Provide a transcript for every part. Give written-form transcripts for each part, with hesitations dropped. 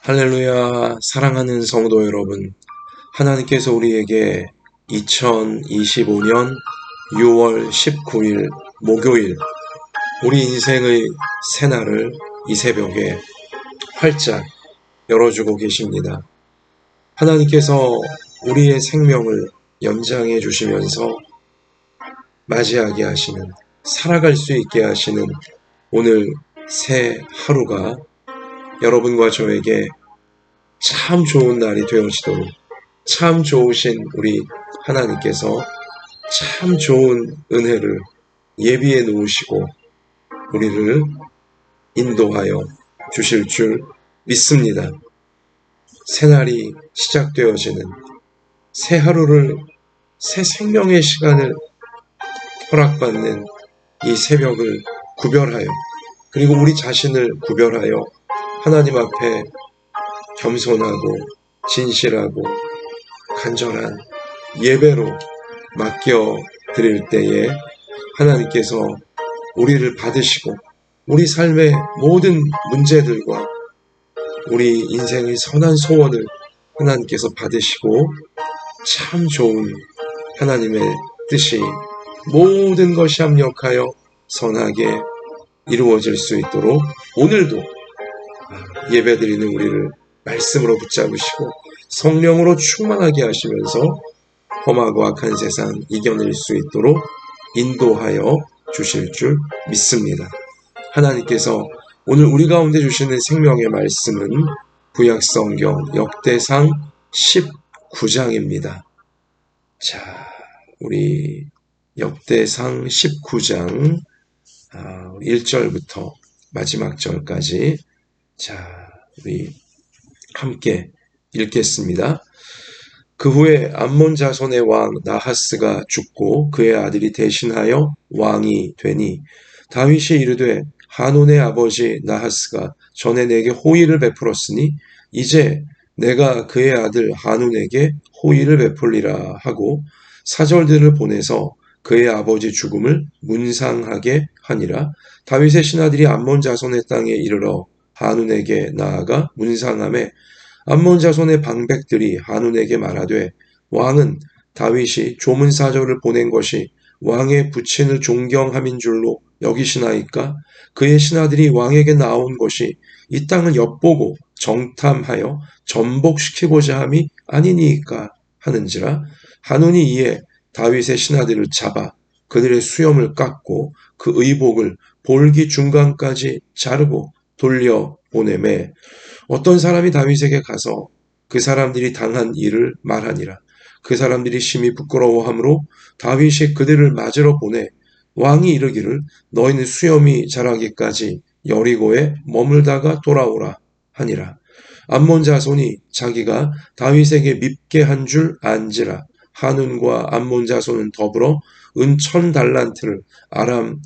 할렐루야, 사랑하는 성도 여러분. 하나님께서 우리에게 2025년 6월 19일 목요일, 우리 인생의 새날을 이 새벽에 활짝 열어주고 계십니다. 하나님께서 우리의 생명을 연장해 주시면서 맞이하게 하시는, 살아갈 수 있게 하시는 오늘 새 하루가 여러분과 저에게 참 좋은 날이 되어지도록, 참 좋으신 우리 하나님께서 참 좋은 은혜를 예비해 놓으시고 우리를 인도하여 주실 줄 믿습니다. 새날이 시작되어지는 새 하루를, 새 생명의 시간을 허락받는 이 새벽을 구별하여, 그리고 우리 자신을 구별하여 하나님 앞에 겸손하고 진실하고 간절한 예배로 맡겨드릴 때에 하나님께서 우리를 받으시고 우리 삶의 모든 문제들과 우리 인생의 선한 소원을 하나님께서 받으시고 참 좋은 하나님의 뜻이 모든 것이 합력하여 선하게 이루어질 수 있도록 오늘도 예배드리는 우리를 말씀으로 붙잡으시고 성령으로 충만하게 하시면서 험하고 악한 세상 이겨낼 수 있도록 인도하여 주실 줄 믿습니다. 하나님께서 오늘 우리 가운데 주시는 생명의 말씀은 구약성경 역대상 19장입니다. 자, 우리 역대상 19장 1절부터 마지막 절까지 우리 함께 읽겠습니다. 그 후에 암몬 자손의 왕 나하스가 죽고 그의 아들이 대신하여 왕이 되니 다윗이 이르되 하논의 아버지 나하스가 전에 내게 호의를 베풀었으니 이제 내가 그의 아들 하논에게 호의를 베풀리라 하고 사절들을 보내서 그의 아버지 죽음을 문상하게 하니라. 다윗의 신하들이 암몬 자손의 땅에 이르러 하논에게 나아가 문상함에 암몬 자손의 방백들이 하논에게 말하되 왕은 다윗이 조문사절을 보낸 것이 왕의 부친을 존경함인 줄로 여기시나이까? 그의 신하들이 왕에게 나온 것이 이 땅을 엿보고 정탐하여 전복시키고자 함이 아니니까 하는지라. 하논이 이에 다윗의 신하들을 잡아 그들의 수염을 깎고 그 의복을 볼기 중간까지 자르고 돌려보내매 어떤 사람이 다윗에게 가서 그 사람들이 당한 일을 말하니라. 그 사람들이 심히 부끄러워하므로 다윗이 그들을 맞으러 보내 왕이 이르기를 너희는 수염이 자라기까지 여리고에 머물다가 돌아오라 하니라. 암몬 자손이 자기가 다윗에게 밉게 한 줄 안지라. 하눈과 암몬 자손은 더불어 은 1000달란트를 아람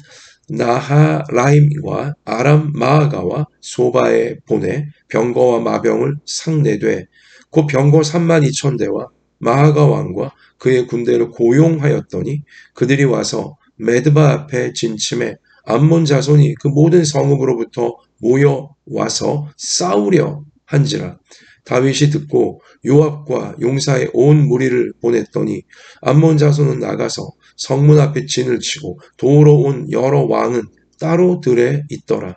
나하라임과 아람 마아가와 소바에 보내 병거와 마병을 상내되 곧 병거 32,000대와 마아가 왕과 그의 군대를 고용하였더니 그들이 와서 메드바 앞에 진침해 암몬 자손이 그 모든 성읍으로부터 모여와서 싸우려 한지라. 다윗이 듣고 요압과 용사의 온 무리를 보냈더니 암몬 자손은 나가서 성문 앞에 진을 치고 도우러 온 여러 왕은 따로 들에 있더라.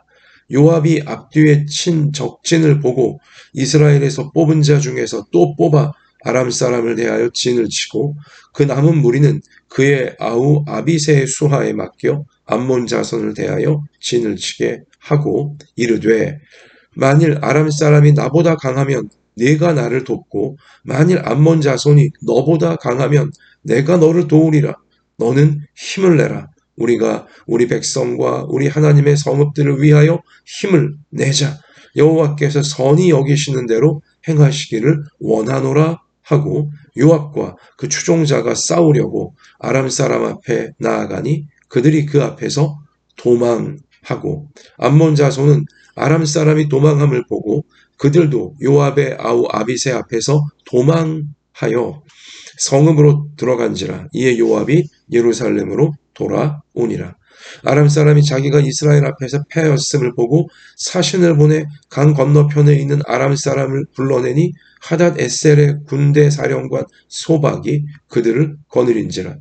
요압이 앞뒤에 친 적진을 보고 이스라엘에서 뽑은 자 중에서 또 뽑아 아람 사람을 대하여 진을 치고 그 남은 무리는 그의 아우 아비새의 수하에 맡겨 암몬 자손을 대하여 진을 치게 하고 이르되 만일 아람 사람이 나보다 강하면 네가 나를 돕고 만일 암몬 자손이 너보다 강하면 내가 너를 도우리라. 너는 힘을 내라. 우리가 우리 백성과 우리 하나님의 성읍들을 위하여 힘을 내자. 여호와께서 선히 여기시는 대로 행하시기를 원하노라 하고 요압과 그 추종자가 싸우려고 아람 사람 앞에 나아가니 그들이 그 앞에서 도망하고 암몬 자손은 아람 사람이 도망함을 보고 그들도 요압의 아우 아비새 앞에서 도망하여 성읍으로 들어간지라. 이에 요압이 예루살렘으로 돌아오니라. 아람 사람이 자기가 이스라엘 앞에서 패하였음을 보고 사신을 보내 강 건너편에 있는 아람 사람을 불러내니 하닷 에셀의 군대 사령관 소박이 그들을 거느린지라.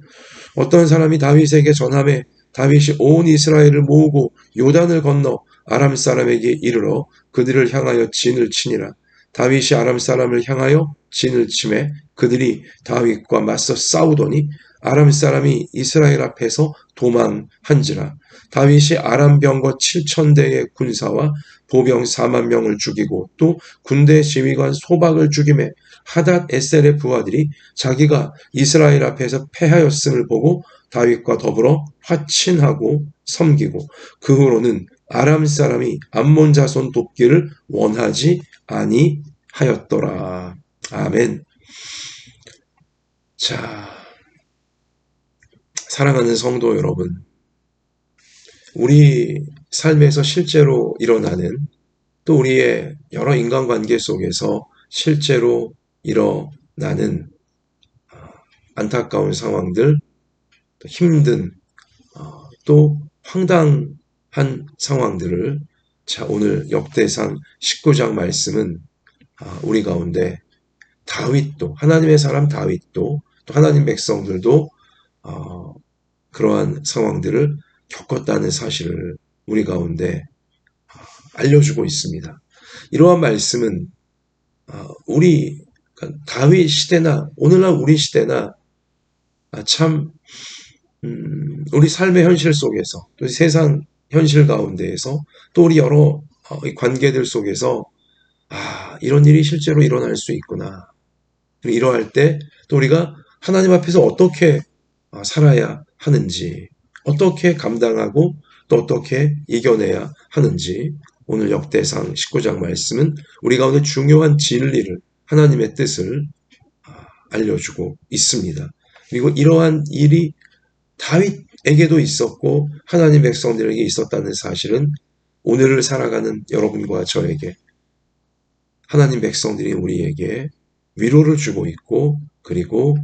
어떤 사람이 다윗에게 전함에 다윗이 온 이스라엘을 모으고 요단을 건너 아람 사람에게 이르러 그들을 향하여 진을 치니라. 다윗이 아람 사람을 향하여 진을 치매 그들이 다윗과 맞서 싸우더니 아람 사람이 이스라엘 앞에서 도망한지라. 다윗이 아람 병거 7,000대의 군사와 보병 4만 명을 죽이고 또 군대 지휘관 소박을 죽임에 하닷 에셀의 부하들이 자기가 이스라엘 앞에서 패하였음을 보고 다윗과 더불어 화친하고 섬기고 그 후로는 아람 사람이 암몬 자손 돕기를 원하지 아니하였더라. 아멘. 자, 사랑하는 성도 여러분, 우리 삶에서 실제로 일어나는 또 우리의 여러 인간관계 속에서 실제로 일어나는 안타까운 상황들, 또 힘든 또 황당한 상황들을 오늘 역대상 19장 말씀은 우리 가운데 다윗도 하나님의 사람 다윗도 또 하나님 백성들도 그러한 상황들을 겪었다는 사실을 우리 가운데 알려주고 있습니다. 이러한 말씀은 우리 다윗 시대나 오늘날 우리 시대나 참 우리 삶의 현실 속에서 또 세상 현실 가운데에서 또 우리 여러 관계들 속에서 이런 일이 실제로 일어날 수 있구나. 이러할 때 또 우리가 하나님 앞에서 어떻게 살아야 하는지, 어떻게 감당하고 또 어떻게 이겨내야 하는지 오늘 역대상 19장 말씀은 우리 가운데 중요한 진리를 하나님의 뜻을 알려주고 있습니다. 그리고 이러한 일이 다윗에게도 있었고 하나님 백성들에게 있었다는 사실은 오늘을 살아가는 여러분과 저에게 하나님 백성들이 우리에게 위로를 주고 있고 그리고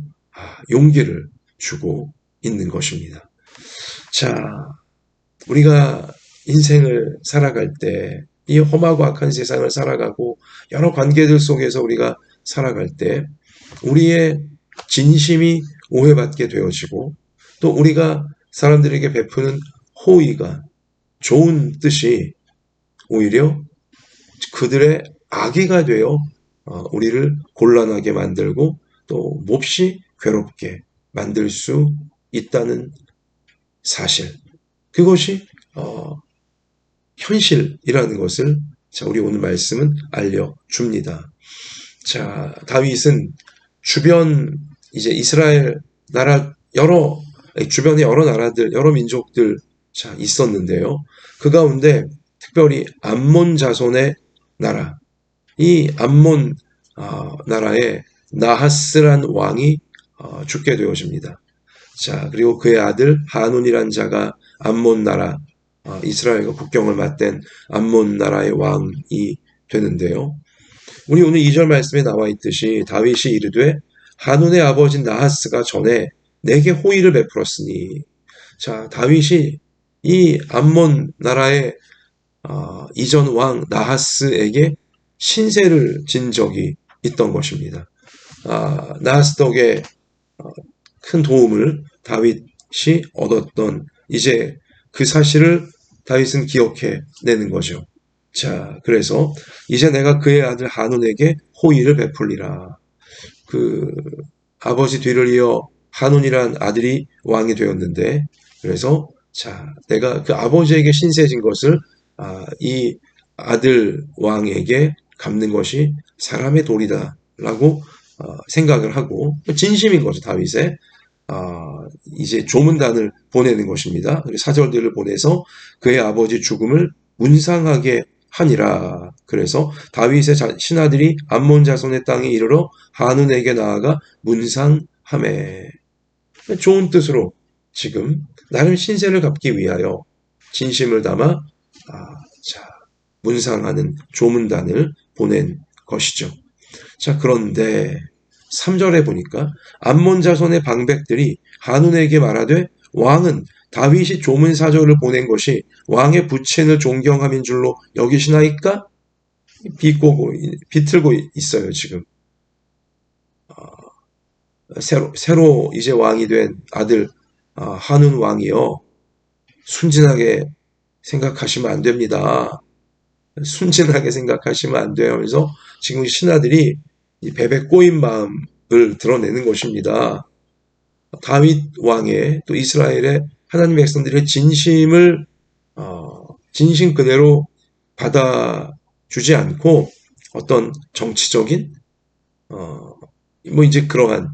용기를 주고 있는 것입니다. 자, 우리가 인생을 살아갈 때 이 험하고 악한 세상을 살아가고 여러 관계들 속에서 우리가 살아갈 때 우리의 진심이 오해받게 되어지고 또 우리가 사람들에게 베푸는 호의가 좋은 뜻이 오히려 그들의 악의가 되어 우리를 곤란하게 만들고 또 몹시 괴롭게 만들 수 있다는 사실, 그것이 현실이라는 것을 우리 오늘 말씀은 알려줍니다. 자, 다윗은 주변 이제 이스라엘 나라 주변에 여러 나라들, 여러 민족들 있었는데요. 그 가운데 특별히 암몬 자손의 나라, 이 암몬 나라에 나하스란 왕이 죽게 되어집니다. 자, 그리고 그의 아들 하논이란 자가 암몬 나라, 이스라엘과 국경을 맞댄 암몬 나라의 왕이 되는데요. 우리 오늘 2절 말씀에 나와 있듯이 다윗이 이르되 하논의 아버지 나하스가 전에 내게 호의를 베풀었으니, 자, 다윗이 이 암몬 나라의 이전 왕 나하스에게 신세를 진 적이 있던 것입니다. 나하스 덕에 큰 도움을 다윗이 얻었던 이제 그 사실을 다윗은 기억해 내는 거죠. 자, 그래서 이제 내가 그의 아들 하논에게 호의를 베풀리라. 그 아버지 뒤를 이어 하논이란 아들이 왕이 되었는데, 그래서 자, 내가 그 아버지에게 신세진 것을 이 아들 왕에게 갚는 것이 사람의 도리다라고 생각을 하고, 진심인 거죠. 다윗의 이제 조문단을 보내는 것입니다. 4절들을 보내서 그의 아버지 죽음을 문상하게 하니라. 그래서 다윗의 신하들이 암몬 자손의 땅에 이르러 하논에게 나아가 문상하매. 좋은 뜻으로 지금 나름 신세를 갚기 위하여 진심을 담아 문상하는 조문단을 보낸 것이죠. 자, 그런데 3절에 보니까 암몬 자손의 방백들이 하논에게 말하되 왕은 다윗이 조문 사절을 보낸 것이 왕의 부친을 존경함인 줄로 여기시나이까? 비틀고 있어요, 지금. 새로 이제 왕이 된 아들, 한운 왕이요. 순진하게 생각하시면 안 됩니다. 순진하게 생각하시면 안 돼요. 그래서 지금 신하들이 이 베베 꼬인 마음을 드러내는 것입니다. 다윗 왕의 또 이스라엘의 하나님 백성들의 진심을 진심 그대로 받아주지 않고 어떤 정치적인 뭐 이제 그러한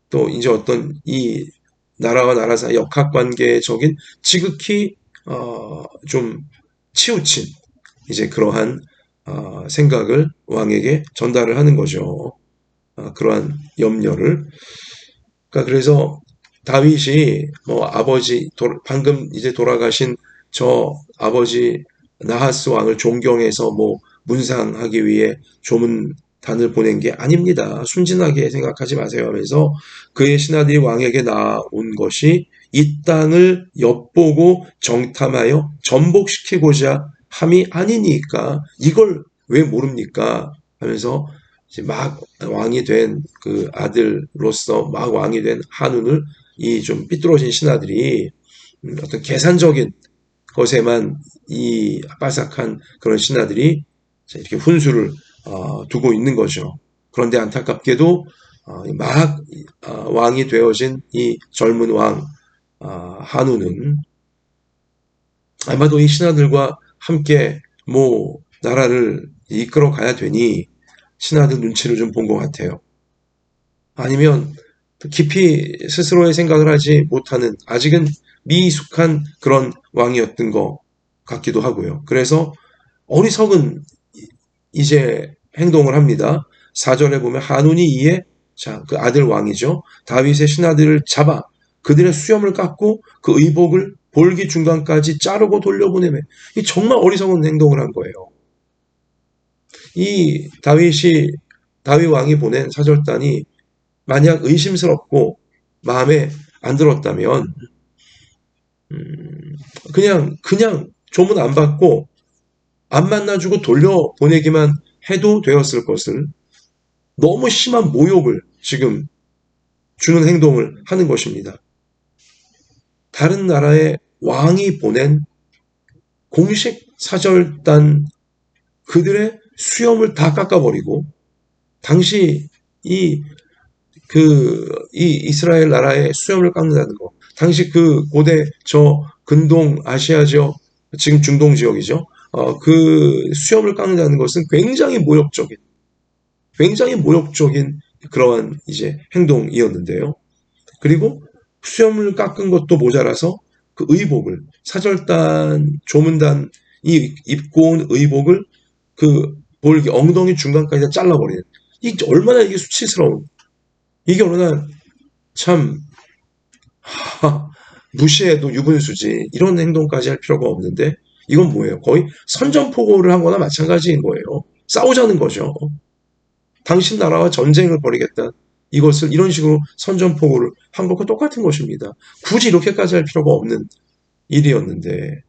또 이제 어떤 이 나라와 나라 사이 역학관계적인 지극히 좀 치우친 이제 그러한 생각을 왕에게 전달을 하는 거죠. 그러한 염려를. 그러니까 그래서 다윗이 뭐 아버지 방금 이제 돌아가신 저 아버지 나하스 왕을 존경해서 뭐 문상하기 위해 조문단을 보낸 게 아닙니다. 순진하게 생각하지 마세요 하면서 그의 신하들이 왕에게 나온 것이 이 땅을 엿보고 정탐하여 전복시키고자 함이 아니니까 이걸 왜 모릅니까? 하면서 이제 막 왕이 된 그 아들로서 막 왕이 된 한운을 이 좀 삐뚤어진 신하들이 어떤 계산적인 것에만 이 빠삭한 그런 신하들이 이렇게 훈수를 두고 있는 거죠. 그런데 안타깝게도 막 왕이 되어진 이 젊은 왕 한우는 아마도 이 신하들과 함께 뭐 나라를 이끌어 가야 되니 신하들 눈치를 좀 본 것 같아요. 아니면 깊이 스스로의 생각을 하지 못하는 아직은 미숙한 그런 왕이었던 것 같기도 하고요. 그래서 어리석은 이제 행동을 합니다. 4절에 보면 한운이 이에 그 아들 왕이죠. 다윗의 신하들을 잡아 그들의 수염을 깎고 그 의복을 볼기 중간까지 자르고 돌려보내매. 이 정말 어리석은 행동을 한 거예요. 이 다윗 왕이 보낸 사절단이 만약 의심스럽고 마음에 안 들었다면 그냥 조문 안 받고 안 만나주고 돌려보내기만 해도 되었을 것을 너무 심한 모욕을 지금 주는 행동을 하는 것입니다. 다른 나라의 왕이 보낸 공식 사절단 그들의 수염을 다 깎아버리고 당시 이 이스라엘 나라의 수염을 깎는다는 거. 당시 그 고대 저 근동 아시아 지역, 지금 중동 지역이죠. 그 수염을 깎는다는 것은 굉장히 모욕적인 그러한 이제 행동이었는데요. 그리고 수염을 깎은 것도 모자라서 그 의복을, 사절단, 조문단이 입고 온 의복을 그 볼기, 엉덩이 중간까지 다 잘라버리는. 이게 얼마나 이게 수치스러운, 이게 얼마나 참, 무시해도 유분수지. 이런 행동까지 할 필요가 없는데, 이건 뭐예요? 거의 선전포고를 한 거나 마찬가지인 거예요. 싸우자는 거죠. 당신 나라와 전쟁을 벌이겠다. 이것을 이런 식으로 선전포고를 한 것과 똑같은 것입니다. 굳이 이렇게까지 할 필요가 없는 일이었는데,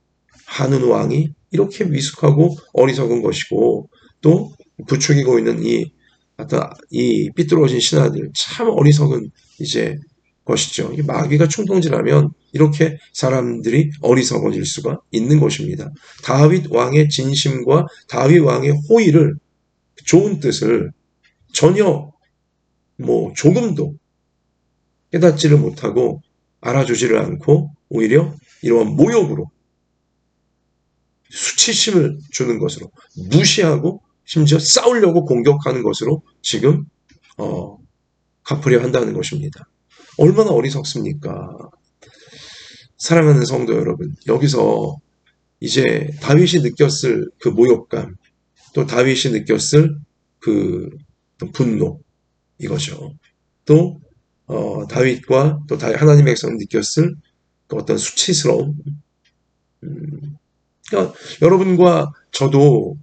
한운 왕이 이렇게 미숙하고 어리석은 것이고, 또 부추기고 있는 이 삐뚤어진 신하들, 참 어리석은 이제 것이죠. 마귀가 충동질하면 이렇게 사람들이 어리석어질 수가 있는 것입니다. 다윗 왕의 진심과 다윗 왕의 호의를, 좋은 뜻을 전혀 뭐 조금도 깨닫지를 못하고 알아주지를 않고 오히려 이러한 모욕으로 수치심을 주는 것으로 무시하고 심지어 싸우려고 공격하는 것으로 지금 갚으려 한다는 것입니다. 얼마나 어리석습니까? 사랑하는 성도 여러분, 여기서 이제 다윗이 느꼈을 그 모욕감, 또 다윗이 느꼈을 그 분노, 이거죠. 또 다윗과 또 하나님의 백성이 느꼈을 그 어떤 수치스러움. 그러니까 여러분과 저도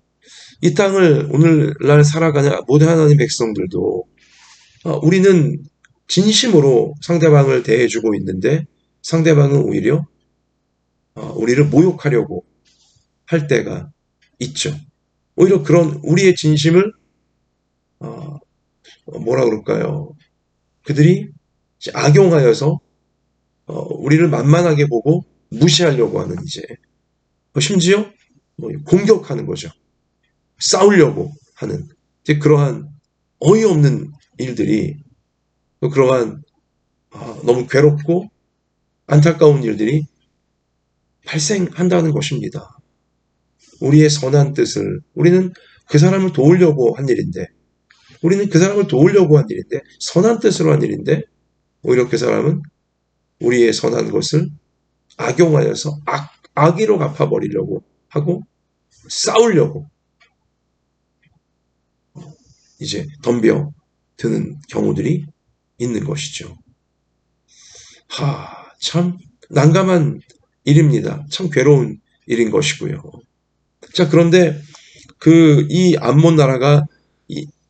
이 땅을 오늘날 살아가는 모든 하나님 백성들도 우리는 진심으로 상대방을 대해주고 있는데 상대방은 오히려 우리를 모욕하려고 할 때가 있죠. 오히려 그런 우리의 진심을 어, 뭐라 그럴까요? 그들이 악용하여서 우리를 만만하게 보고 무시하려고 하는 이제 심지어 공격하는 거죠. 싸우려고 하는 이제 그러한 어이없는 일들이 그러한 너무 괴롭고 안타까운 일들이 발생한다는 것입니다. 우리의 선한 뜻을 우리는 그 사람을 도우려고 한 일인데 우리는 그 사람을 도우려고 한 일인데 선한 뜻으로 한 일인데 오히려 그 사람은 우리의 선한 것을 악용하여서 악의로 갚아버리려고 하고 싸우려고 이제 덤벼 드는 경우들이 있는 것이죠. 참 난감한 일입니다. 참 괴로운 일인 것이고요. 자, 그런데 이 암몬 나라가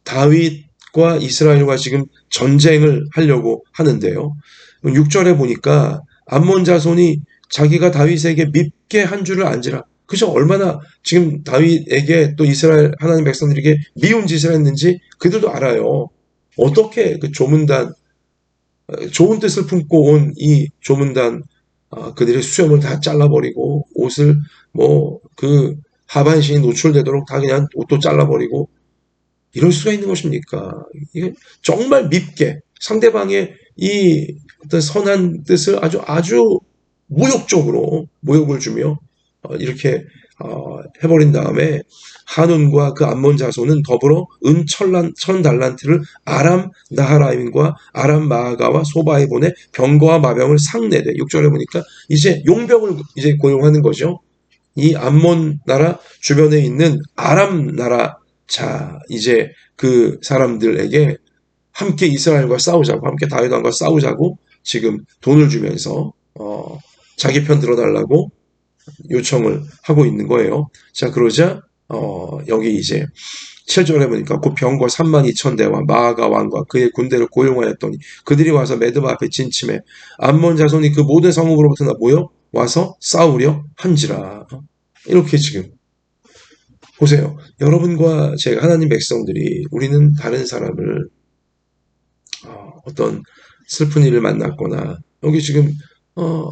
다윗과 이스라엘과 지금 전쟁을 하려고 하는데요. 6절에 보니까 암몬 자손이 자기가 다윗에게 밉게 한 줄을 안지라. 그죠? 얼마나 지금 다윗에게 또 이스라엘 하나님 백성들에게 미운 짓을 했는지 그들도 알아요. 어떻게 그 조문단 좋은 뜻을 품고 온 이 조문단 그들의 수염을 다 잘라버리고 옷을 그 하반신이 노출되도록 다 그냥 옷도 잘라버리고 이럴 수가 있는 것입니까? 이게 정말 밉게 상대방의 이 어떤 선한 뜻을 아주 모욕적으로 모욕을 주며 이렇게 해버린 다음에 한운과 그 암몬 자손은 더불어 은 천 달란트를 아람 나하라임과 아람 마아가와 소바에 보내 병거와 마병을 상내되 6절에 보니까 이제 용병을 이제 고용하는 거죠. 이 암몬 나라 주변에 있는 아람 나라 자 이제 그 사람들에게 함께 이스라엘과 싸우자고 함께 다윗 왕과 싸우자고 지금 돈을 주면서 자기 편 들어달라고 요청을 하고 있는 거예요. 자 그러자 여기 이제 7절에 보니까 그 병거 32,000대와 마아가 왕과 그의 군대를 고용하였더니 그들이 와서 메드바 앞에 진침해 암몬 자손이 그 모든 성읍으로부터 모여 와서 싸우려 한지라. 이렇게 지금 보세요. 여러분과 제가 하나님 백성들이 우리는 다른 사람을 어떤 슬픈 일을 만났거나 여기 지금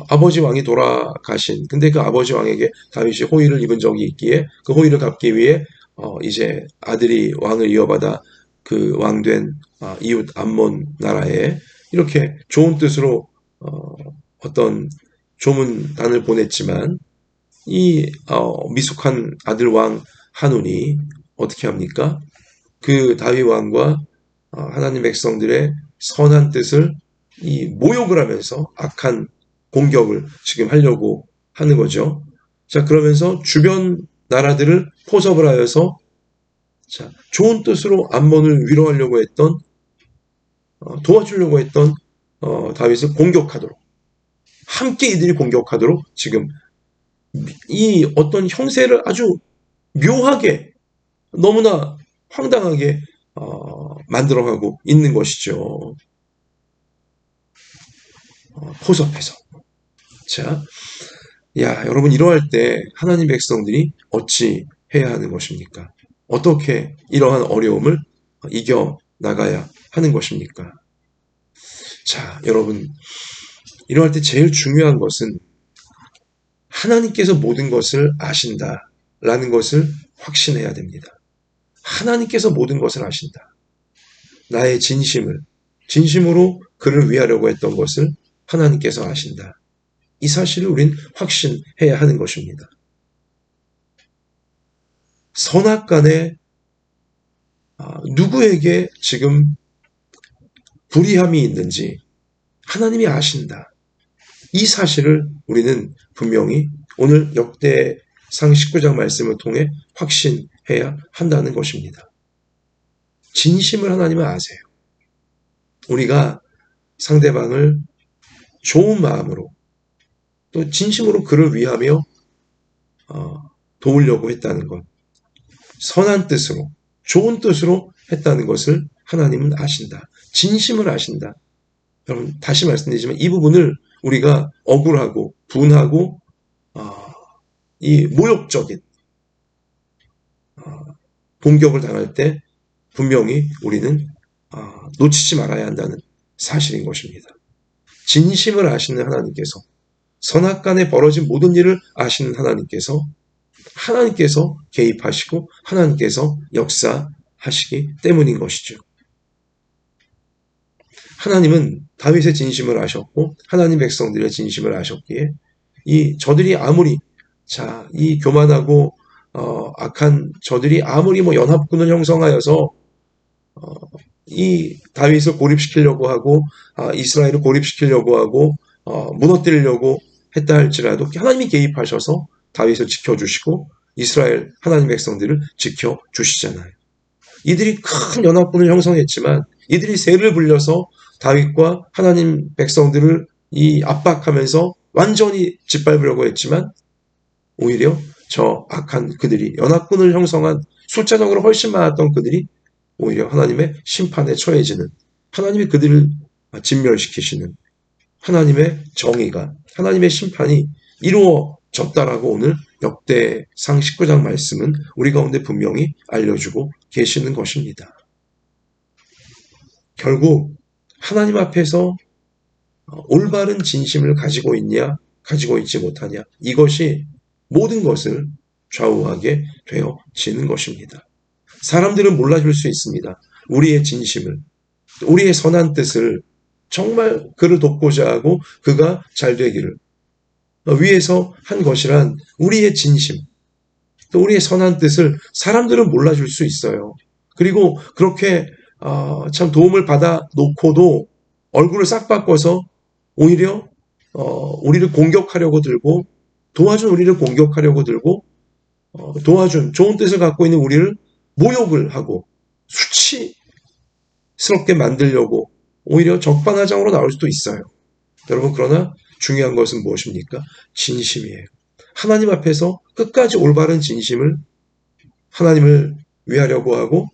아버지 왕이 돌아가신 근데 그 아버지 왕에게 다윗이 호의를 입은 적이 있기에 그 호의를 갚기 위해 이제 아들이 왕을 이어받아 그 왕된 이웃 암몬 나라에 이렇게 좋은 뜻으로 어떤 조문단을 보냈지만 이 미숙한 아들 왕 한운이 어떻게 합니까? 그 다윗 왕과 하나님 백성들의 선한 뜻을 이 모욕을 하면서 악한 공격을 지금 하려고 하는 거죠. 자, 그러면서 주변 나라들을 포섭을 하여서 자, 좋은 뜻으로 암몬을 위로하려고 했던 도와주려고 했던 다윗을 공격하도록 함께 이들이 공격하도록 지금 이 어떤 형세를 아주 묘하게 너무나 황당하게 만들어가고 있는 것이죠. 포섭해서. 자, 여러분 이러할 때 하나님 백성들이 어찌 해야 하는 것입니까? 어떻게 이러한 어려움을 이겨 나가야 하는 것입니까? 자, 여러분 이러할 때 제일 중요한 것은 하나님께서 모든 것을 아신다라는 것을 확신해야 됩니다. 하나님께서 모든 것을 아신다. 나의 진심으로 그를 위하려고 했던 것을 하나님께서 아신다. 이 사실을 우린 확신해야 하는 것입니다. 선악간에 누구에게 지금 불의함이 있는지 하나님이 아신다. 이 사실을 우리는 분명히 오늘 역대상 19장 말씀을 통해 확신해야 한다는 것입니다. 진심을 하나님은 아세요. 우리가 상대방을 좋은 마음으로 또 진심으로 그를 위하며 도우려고 했다는 것, 선한 뜻으로 좋은 뜻으로 했다는 것을 하나님은 아신다. 진심을 아신다. 여러분 다시 말씀드리지만 이 부분을 우리가 억울하고 분하고 이 모욕적인 공격을 당할 때 분명히 우리는 놓치지 말아야 한다는 사실인 것입니다. 진심을 아시는 하나님께서, 선악간에 벌어진 모든 일을 아시는 하나님께서 개입하시고 하나님께서 역사하시기 때문인 것이죠. 하나님은 다윗의 진심을 아셨고 하나님 백성들의 진심을 아셨기에 저들이 아무리 이 교만하고 악한 저들이 아무리 연합군을 형성하여서 이 다윗을 고립시키려고 하고 이스라엘을 고립시키려고 하고 무너뜨리려고 했다 할지라도 하나님이 개입하셔서 다윗을 지켜주시고 이스라엘 하나님 백성들을 지켜주시잖아요. 이들이 큰 연합군을 형성했지만 이들이 세를 불려서 다윗과 하나님 백성들을 압박하면서 완전히 짓밟으려고 했지만 오히려 저 악한 그들이 연합군을 형성한 숫자적으로 훨씬 많았던 그들이 오히려 하나님의 심판에 처해지는, 하나님이 그들을 진멸시키시는 하나님의 정의가, 하나님의 심판이 이루어졌다라고 오늘 역대상 19장 말씀은 우리 가운데 분명히 알려주고 계시는 것입니다. 결국 하나님 앞에서 올바른 진심을 가지고 있냐, 가지고 있지 못하냐, 이것이 모든 것을 좌우하게 되어지는 것입니다. 사람들은 몰라줄 수 있습니다. 우리의 진심을, 우리의 선한 뜻을, 정말 그를 돕고자 하고 그가 잘 되기를 위해서 한 것이란 우리의 진심, 또 우리의 선한 뜻을 사람들은 몰라줄 수 있어요. 그리고 그렇게 참 도움을 받아 놓고도 얼굴을 싹 바꿔서 오히려 우리를 공격하려고 들고, 도와준 우리를 공격하려고 들고, 도와준 좋은 뜻을 갖고 있는 우리를 모욕을 하고 수치스럽게 만들려고 오히려 적반하장으로 나올 수도 있어요. 여러분, 그러나 중요한 것은 무엇입니까? 진심이에요. 하나님 앞에서 끝까지 올바른 진심을, 하나님을 위하려고 하고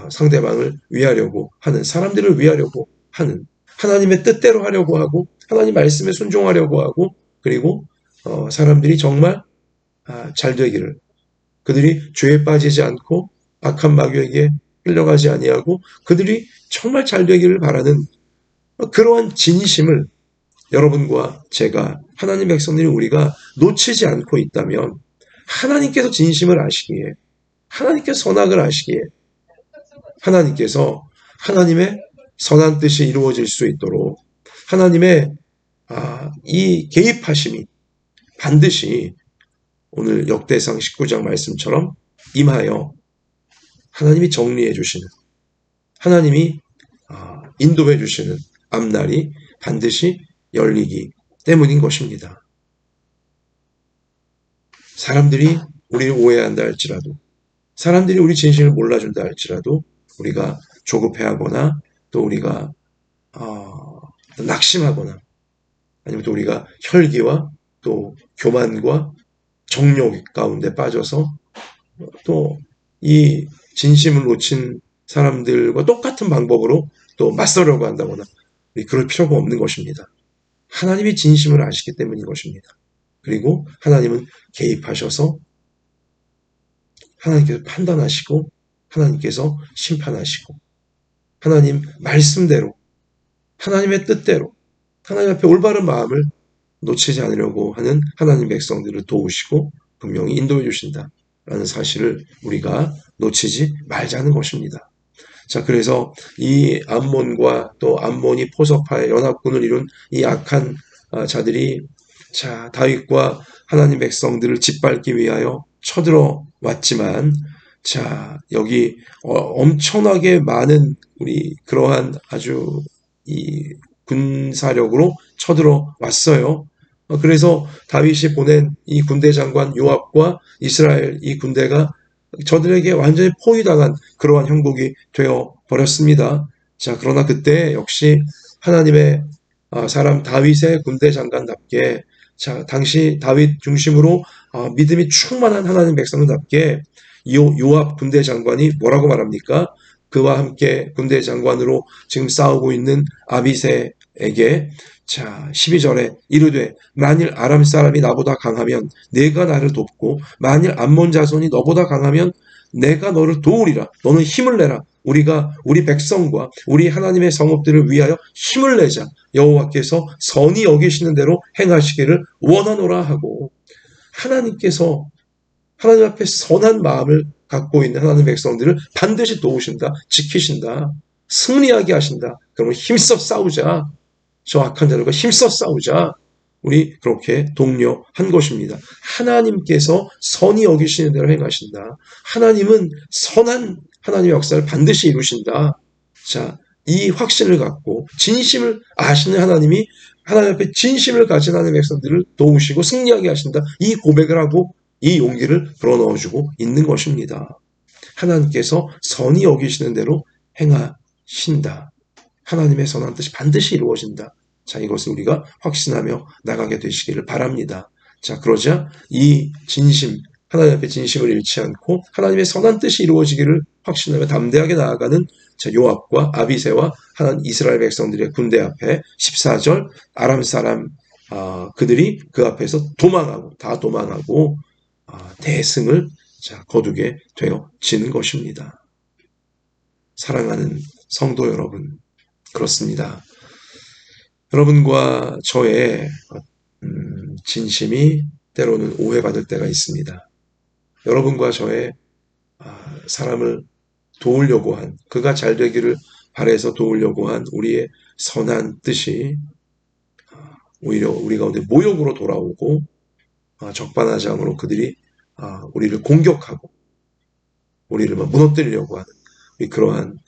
상대방을 위하려고 하는, 사람들을 위하려고 하는, 하나님의 뜻대로 하려고 하고 하나님 말씀에 순종하려고 하고, 그리고 사람들이 정말 잘 되기를, 그들이 죄에 빠지지 않고 악한 마귀에게 끌려가지 아니하고 그들이 정말 잘 되기를 바라는 그러한 진심을 여러분과 제가, 하나님 백성들이 우리가 놓치지 않고 있다면 하나님께서 진심을 아시기에, 하나님께서 선악을 아시기에 하나님께서 하나님의 선한 뜻이 이루어질 수 있도록 하나님의 이 개입하심이 반드시 오늘 역대상 19장 말씀처럼 임하여 하나님이 정리해 주시는, 하나님이 인도해 주시는 앞날이 반드시 열리기 때문인 것입니다. 사람들이 우리를 오해한다 할지라도, 사람들이 우리 진심을 몰라준다 할지라도 우리가 조급해하거나 또 우리가 낙심하거나 아니면 또 우리가 혈기와 또 교만과 정욕 가운데 빠져서 또 이 진심을 놓친 사람들과 똑같은 방법으로 또 맞서려고 한다거나 그럴 필요가 없는 것입니다. 하나님이 진심을 아시기 때문인 것입니다. 그리고 하나님은 개입하셔서 하나님께서 판단하시고 하나님께서 심판하시고 하나님 말씀대로, 하나님의 뜻대로 하나님 앞에 올바른 마음을 놓치지 않으려고 하는 하나님 백성들을 도우시고 분명히 인도해 주신다라는 사실을 우리가 놓치지 말자는 것입니다. 자, 그래서 이 암몬과 또 암몬이 포섭하여 연합군을 이룬 이 악한 자들이 다윗과 하나님 백성들을 짓밟기 위하여 쳐들어 왔지만, 여기 엄청나게 많은 우리 그러한 아주 이 군사력으로 쳐들어 왔어요. 그래서 다윗이 보낸 이 군대 장관 요압과 이스라엘 이 군대가 저들에게 완전히 포위당한 그러한 형국이 되어 버렸습니다. 그러나 그때 역시 하나님의 사람 다윗의 군대 장관답게, 당시 다윗 중심으로 믿음이 충만한 하나님 백성답게 요압 군대 장관이 뭐라고 말합니까? 그와 함께 군대 장관으로 지금 싸우고 있는 아비새 에게 자 12절에 이르되 만일 아람 사람이 나보다 강하면 내가 나를 돕고 만일 암몬 자손이 너보다 강하면 내가 너를 도우리라. 너는 힘을 내라. 우리가 우리 백성과 우리 하나님의 성읍들을 위하여 힘을 내자. 여호와께서 선히 여기시는 대로 행하시기를 원하노라 하고, 하나님께서 하나님 앞에 선한 마음을 갖고 있는 하나님 백성들을 반드시 도우신다. 지키신다. 승리하게 하신다. 그러면 힘써 싸우자. 저 악한 자들과 힘써 싸우자. 우리 그렇게 독려한 것입니다. 하나님께서 선히 여기시는 대로 행하신다. 하나님은 선한 하나님의 역사를 반드시 이루신다. 자, 이 확신을 갖고 진심을 아시는 하나님이 하나님 앞에 진심을 가진 하나님의 백성들을 도우시고 승리하게 하신다. 이 고백을 하고 이 용기를 불어넣어주고 있는 것입니다. 하나님께서 선히 여기시는 대로 행하신다. 하나님의 선한 뜻이 반드시 이루어진다. 자, 이것을 우리가 확신하며 나가게 되시기를 바랍니다. 자, 그러자 이 진심, 하나님 앞에 진심을 잃지 않고 하나님의 선한 뜻이 이루어지기를 확신하며 담대하게 나아가는 요압과 아비새와 하나님 이스라엘 백성들의 군대 앞에 14절 아람 사람 그들이 그 앞에서 다 도망하고 대승을 거두게 되어지는 것입니다. 사랑하는 성도 여러분, 그렇습니다. 여러분과 저의 진심이 때로는 오해받을 때가 있습니다. 여러분과 저의 사람을 도우려고 한, 그가 잘 되기를 바라서 도우려고 한 우리의 선한 뜻이 오히려 우리 가운데 모욕으로 돌아오고 적반하장으로 그들이 우리를 공격하고 우리를 무너뜨리려고 하는 그러한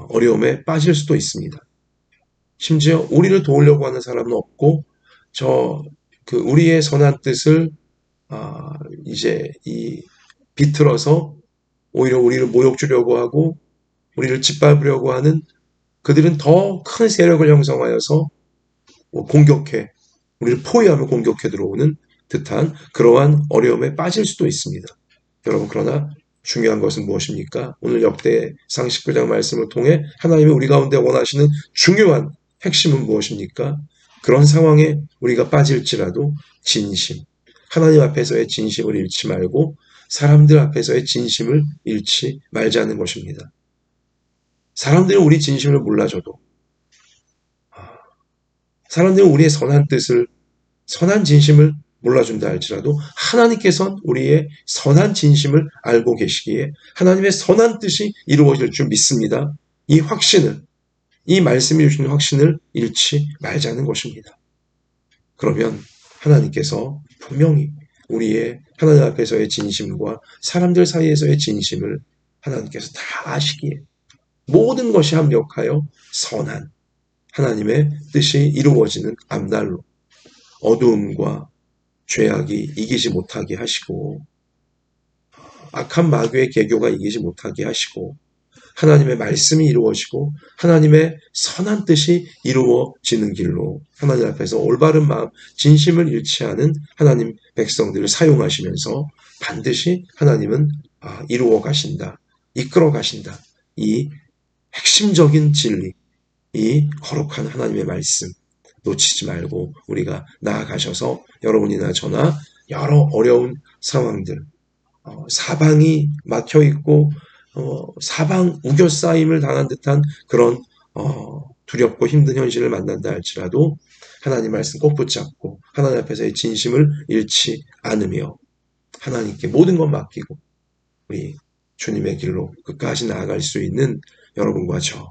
어려움에 빠질 수도 있습니다. 심지어 우리를 도우려고 하는 사람은 없고 우리의 선한 뜻을 이제 비틀어서 오히려 우리를 모욕 주려고 하고 우리를 짓밟으려고 하는 그들은 더 큰 세력을 형성하여서 공격해 우리를 포위하며 공격해 들어오는 듯한 그러한 어려움에 빠질 수도 있습니다. 여러분, 그러나 중요한 것은 무엇입니까? 오늘 역대상 19장 말씀을 통해 하나님이 우리 가운데 원하시는 중요한 핵심은 무엇입니까? 그런 상황에 우리가 빠질지라도 진심, 하나님 앞에서의 진심을 잃지 말고 사람들 앞에서의 진심을 잃지 말자는 것입니다. 사람들은 우리 진심을 몰라줘도, 사람들은 우리의 선한 뜻을, 선한 진심을 몰라준다 할지라도 하나님께서는 우리의 선한 진심을 알고 계시기에 하나님의 선한 뜻이 이루어질 줄 믿습니다. 이 확신을, 이 말씀이 주시는 확신을 잃지 말자는 것입니다. 그러면 하나님께서 분명히 우리의 하나님 앞에서의 진심과 사람들 사이에서의 진심을 하나님께서 다 아시기에 모든 것이 합력하여 선한 하나님의 뜻이 이루어지는 앞날로 어두움과 죄악이 이기지 못하게 하시고 악한 마귀의 계교가 이기지 못하게 하시고 하나님의 말씀이 이루어지고 하나님의 선한 뜻이 이루어지는 길로 하나님 앞에서 올바른 마음, 진심을 잃지 않은 하나님 백성들을 사용하시면서 반드시 하나님은 이루어 가신다, 이끌어 가신다. 이 핵심적인 진리, 이 거룩한 하나님의 말씀 놓치지 말고 우리가 나아가셔서 여러분이나 저나 여러 어려운 상황들, 사방이 막혀있고 사방 우겨싸임을 당한 듯한 그런 두렵고 힘든 현실을 만난다 할지라도 하나님 말씀 꼭 붙잡고 하나님 앞에서의 진심을 잃지 않으며 하나님께 모든 것 맡기고 우리 주님의 길로 끝까지 나아갈 수 있는 여러분과 저,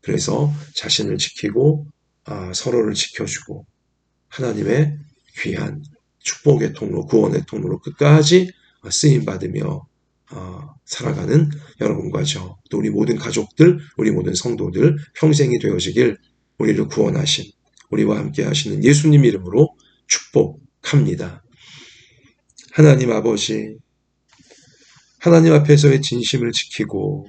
그래서 자신을 지키고 서로를 지켜주고 하나님의 귀한 축복의 통로, 구원의 통로로 끝까지 쓰임받으며 살아가는 여러분과 저, 또 우리 모든 가족들, 우리 모든 성도들 평생이 되어지길 우리를 구원하신, 우리와 함께 하시는 예수님 이름으로 축복합니다. 하나님 아버지, 하나님 앞에서의 진심을 지키고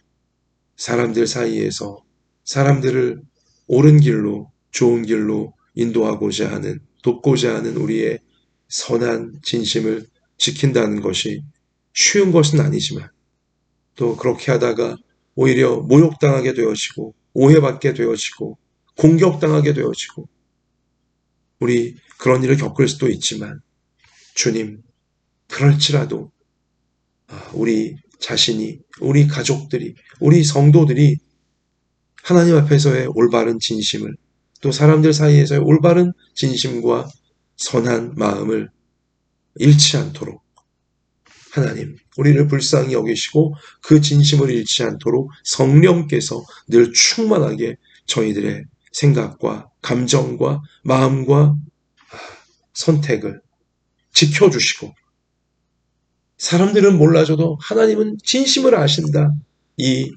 사람들 사이에서 사람들을 옳은 길로, 좋은 길로 인도하고자 하는, 돕고자 하는 우리의 선한 진심을 지킨다는 것이 쉬운 것은 아니지만 또 그렇게 하다가 오히려 모욕당하게 되어지고 오해받게 되어지고 공격당하게 되어지고 우리 그런 일을 겪을 수도 있지만 주님, 그럴지라도 우리 자신이, 우리 가족들이, 우리 성도들이 하나님 앞에서의 올바른 진심을, 또 사람들 사이에서의 올바른 진심과 선한 마음을 잃지 않도록 하나님, 우리를 불쌍히 여기시고 그 진심을 잃지 않도록 성령께서 늘 충만하게 저희들의 생각과 감정과 마음과 선택을 지켜주시고, 사람들은 몰라줘도 하나님은 진심을 아신다, 이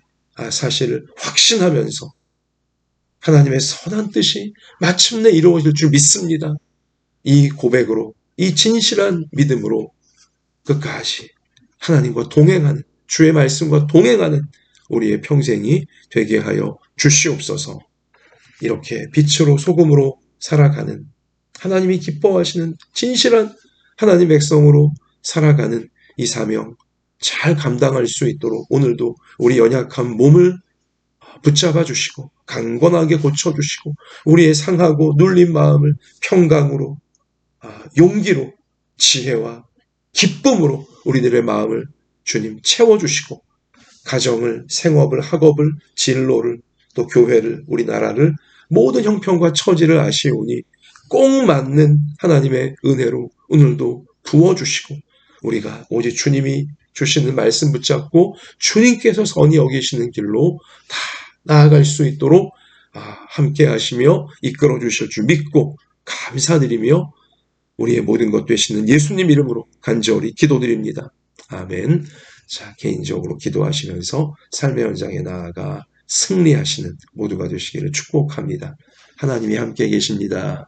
사실을 확신하면서 하나님의 선한 뜻이 마침내 이루어질 줄 믿습니다. 이 고백으로, 이 진실한 믿음으로 끝까지 하나님과 동행하는, 주의 말씀과 동행하는 우리의 평생이 되게 하여 주시옵소서. 이렇게 빛으로 소금으로 살아가는, 하나님이 기뻐하시는 진실한 하나님 백성으로 살아가는 이 사명 잘 감당할 수 있도록 오늘도 우리 연약한 몸을 붙잡아 주시고 강건하게 고쳐주시고 우리의 상하고 눌린 마음을 평강으로, 용기로, 지혜와 기쁨으로 우리들의 마음을 주님 채워주시고, 가정을, 생업을, 학업을, 진로를, 또 교회를, 우리나라를, 모든 형편과 처지를 아시오니 꼭 맞는 하나님의 은혜로 오늘도 부어주시고, 우리가 오직 주님이 주시는 말씀 붙잡고 주님께서 선히 여기시는 길로 다 나아갈 수 있도록 함께 하시며 이끌어 주실 줄 믿고 감사드리며 우리의 모든 것 되시는 예수님 이름으로 간절히 기도드립니다. 아멘. 자, 개인적으로 기도하시면서 삶의 현장에 나아가 승리하시는 모두가 되시기를 축복합니다. 하나님이 함께 계십니다.